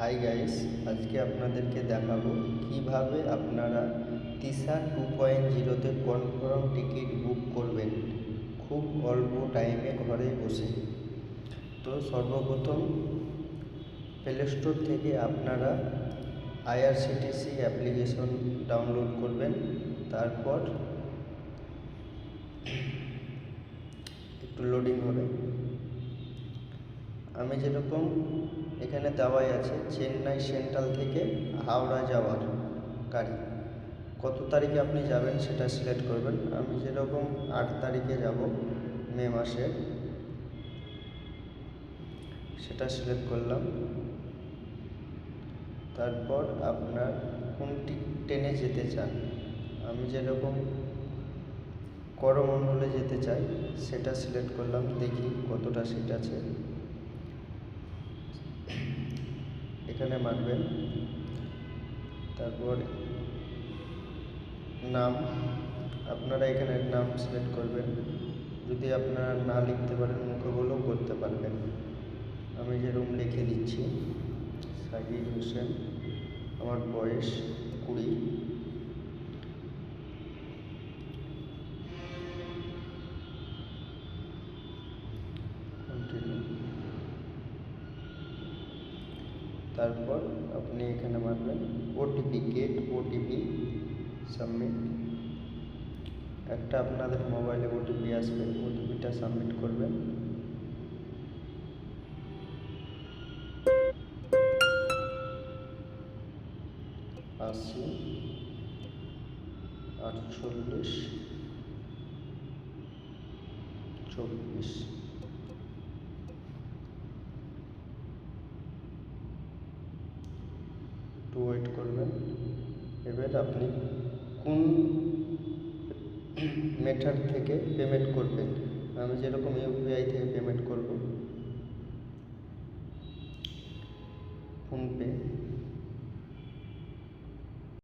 Hi guys, আজকে আপনাদেরকে দেখাবো কিভাবে আপনারা তিশা 2.0তে কনফার্ম টিকিট বুক করবেন খুব অল্প টাইমে ঘরে বসে। তো সর্বপ্রথম প্লে স্টোর থেকে আপনারা আইআরসিটিসি অ্যাপ্লিকেশন ডাউনলোড করবেন। তারপর একটু লোডিং হবে। আমি যেরকম এখানে দেওয়াই আছে চেন্নাই সেন্ট্রাল থেকে হাওড়া যাওয়ার গাড়ি, কত তারিখে আপনি যাবেন সেটা সিলেক্ট করবেন। আমি যেরকম 8 তারিখে যাব মে মাসে, সেটা সিলেক্ট করলাম। তারপর আপনার কোনটি ট্রেনে যেতে চান, আমি যেরকম করমণ্ডলে যেতে চাই সেটা সিলেক্ট করলাম। দেখি কতটা সিট আছে, এখানে মারবেন। তারপর নাম, আপনারা এখানে নাম সিলেক্ট করবেন। যদি আপনারা না লিখতে পারেন মুখে বলেও করতে পারবেন। আমি যেরকম লিখে দিচ্ছি সাকিব হোসেন, আমার বয়স 20। কন্টিনিউ। তারপর আপনি এখানে মারবেন ওটিপি, গেট ওটিপি, সাবমিট। একটা আপনাদের মোবাইলে ওটিপি আসবে, ওটিপিটা সাবমিট করবেন। আশি 48 24। একটু ওয়েট করবেন। এবার আপনি কোন মেথড থেকে পেমেন্ট করবেন, আমি যেরকম ইউপিআই থেকে পেমেন্ট করব, ফোনপে।